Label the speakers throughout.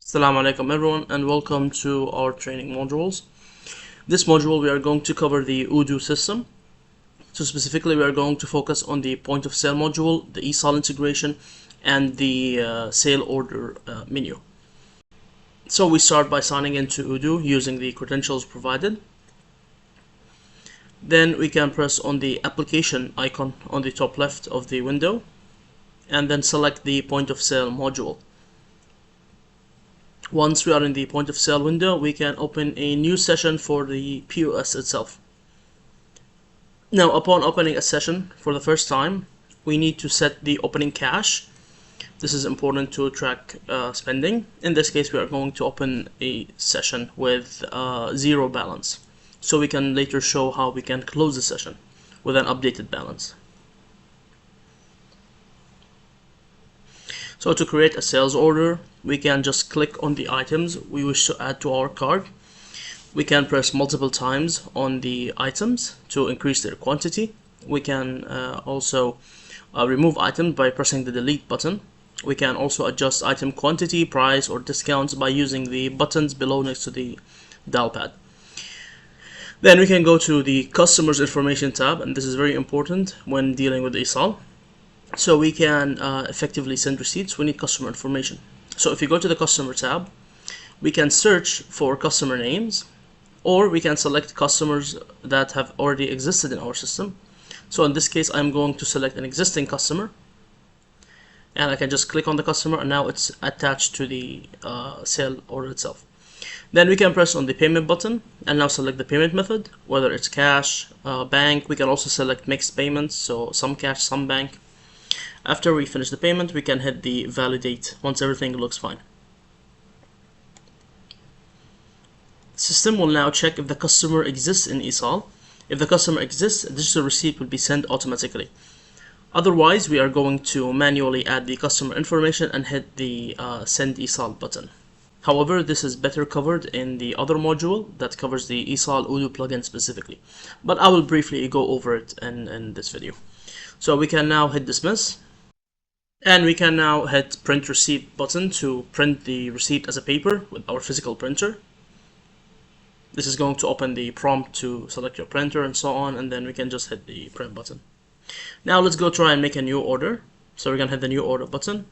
Speaker 1: Assalamu alaikum everyone, and welcome to our training modules. This module we are going to cover the Odoo system. So specifically we are going to focus on the point of sale module, the Esaal integration, and the sale order menu. So we start by signing into Odoo using the credentials provided. Then we can press on the application icon on the top left of the window and then select the point of sale module. Once we are in the point of sale window, we can open a new session for the POS itself. Now, upon opening a session for the first time, we need to set the opening cash. This is important to track spending. In this case, we are going to open a session with zero balance, so we can later show how we can close the session with an updated balance. So to create a sales order, we can just click on the items we wish to add to our cart. We can press multiple times on the items to increase their quantity. We can also remove items by pressing the delete button. We can also adjust item quantity, price, or discounts by using the buttons below next to the dial pad. Then we can go to the customers information tab, and this is very important when dealing with Esaal. So we can effectively send receipts. We need customer information. So if you go to the customer tab, we can search for customer names, or we can select customers that have already existed in our system. So in this case, I'm going to select an existing customer, and I can just click on the customer, and now it's attached to the sale order itself. Then we can press on the payment button and now select the payment method, whether it's cash, bank. We can also select mixed payments, so some cash, some bank. After we finish the payment, we can hit the validate once everything looks fine. The system will now check if the customer exists in Esaal. If the customer exists, a digital receipt will be sent automatically. Otherwise, we are going to manually add the customer information and hit the send Esaal button. However, this is better covered in the other module that covers the Esaal Odoo plugin specifically, but I will briefly go over it in this video. So we can now hit dismiss. And we can now hit print receipt button to print the receipt as a paper with our physical printer. This is going to open the prompt to select your printer and so on, and then we can just hit the print button. Now let's go try and make a new order. So we're going to hit the new order button.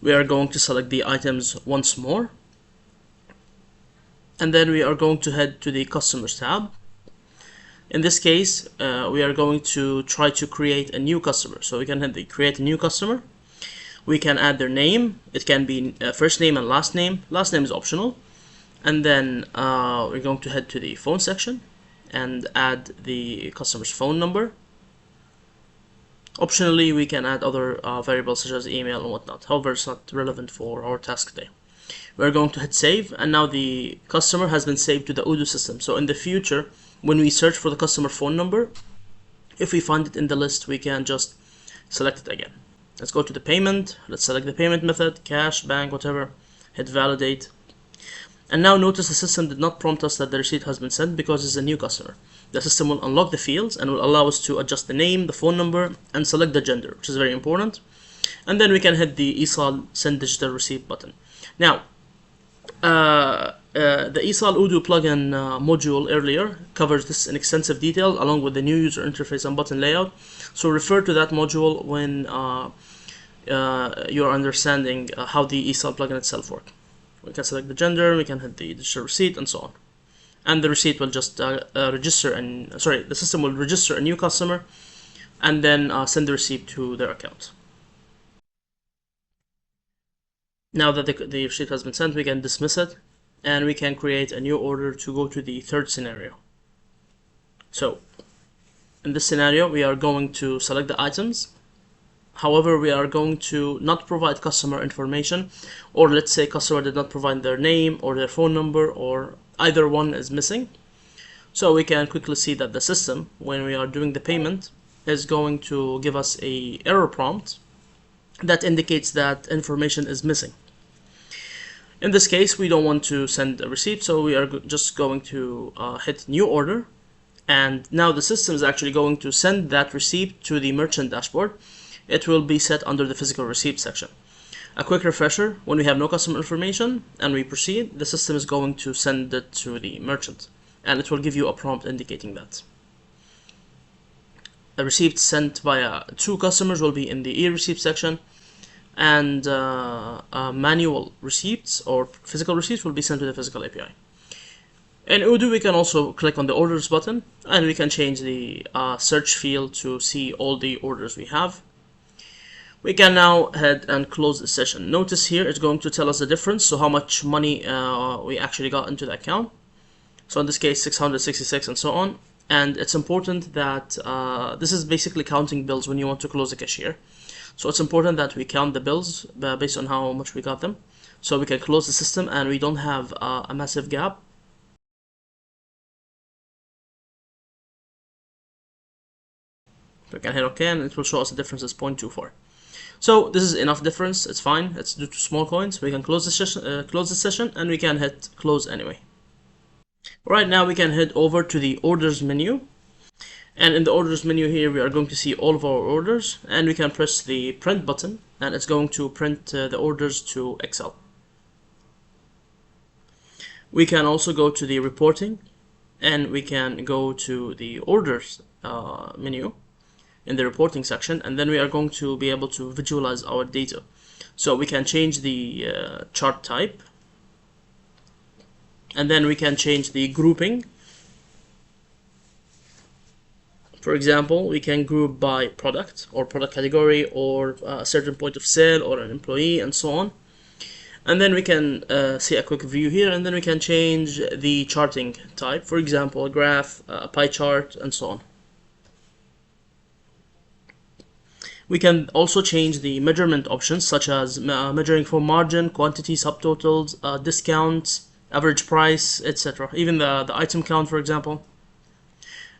Speaker 1: We are going to select the items once more. And then we are going to head to the customers tab. In this case, we are going to try to create a new customer. So we can hit the create a new customer. We can add their name. It can be first name and last name. Last name is optional. And then we're going to head to the phone section and add the customer's phone number. Optionally, we can add other variables such as email and whatnot. However, it's not relevant for our task today. We're going to hit save, and now the customer has been saved to the Odoo system. So in the future, when we search for the customer phone number, if we find it in the list, we can just select it again. Let's go to the payment. Let's select the payment method, cash, bank, whatever. Hit validate. And now notice the system did not prompt us that the receipt has been sent because it's a new customer. The system will unlock the fields and will allow us to adjust the name, the phone number, and select the gender, which is very important. And then we can hit the Esaal send digital receipt button. Now, the Esaal Odoo plugin module earlier covers this in extensive detail along with the new user interface and button layout. So refer to that module when you're understanding how the Esaal plugin itself works. We can select the gender, we can hit the digital receipt, and so on. And the receipt will just the system will register a new customer and then send the receipt to their account. Now that the receipt has been sent, we can dismiss it, and we can create a new order to go to the third scenario. So, in this scenario, we are going to select the items. However, we are going to not provide customer information, or let's say customer did not provide their name or their phone number, or either one is missing. So we can quickly see that the system, when we are doing the payment, is going to give us an error prompt that indicates that information is missing. In this case, we don't want to send a receipt, so we are just going to hit new order, and now the system is actually going to send that receipt to the merchant dashboard. It will be set under the physical receipt section. A quick refresher, when we have no customer information and we proceed, the system is going to send it to the merchant, and it will give you a prompt indicating that. A receipt sent via two customers will be in the e-receipt section, and manual receipts or physical receipts will be sent to the physical API. In Odoo, we can also click on the orders button, and we can change the search field to see all the orders we have. We can now head and close the session. Notice here it's going to tell us the difference, so how much money we actually got into the account. So in this case, 666 and so on. And it's important that this is basically counting bills when you want to close a cashier. So it's important that we count the bills based on how much we got them, so we can close the system and we don't have a massive gap. We can hit OK, and it will show us the difference is 0.24. So this is enough difference. It's fine. It's due to small coins. We can close the session, and we can hit close anyway. Right now we can head over to the orders menu, and in the orders menu here we are going to see all of our orders, and we can press the print button, and it's going to print the orders to Excel. We can also go to the reporting, and we can go to the orders menu in the reporting section, and then we are going to be able to visualize our data. So we can change the chart type, and then we can change the grouping. For example, we can group by product or product category or a certain point of sale or an employee and so on. And then we can see a quick view here, and then we can change the charting type, for example, a graph, a pie chart, and so on. We can also change the measurement options, such as measuring for margin, quantity, subtotals, discounts, average price, etc. Even the item count, for example.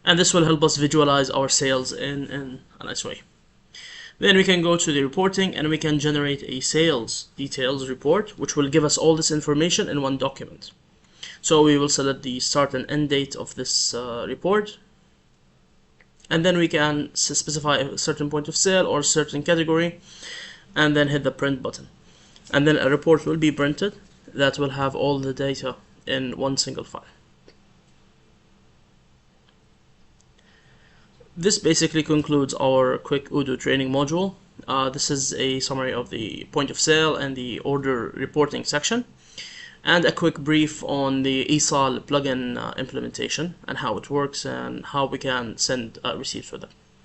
Speaker 1: And this will help us visualize our sales in a nice way. Then we can go to the reporting, and we can generate a sales details report, which will give us all this information in one document. So we will select the start and end date of this report, and then we can specify a certain point of sale or a certain category, and then hit the print button. And then a report will be printed that will have all the data in one single file. This basically concludes our quick Odoo training module. This is a summary of the point of sale and the order reporting section, and a quick brief on the Esaal plugin implementation and how it works and how we can send receipts with it.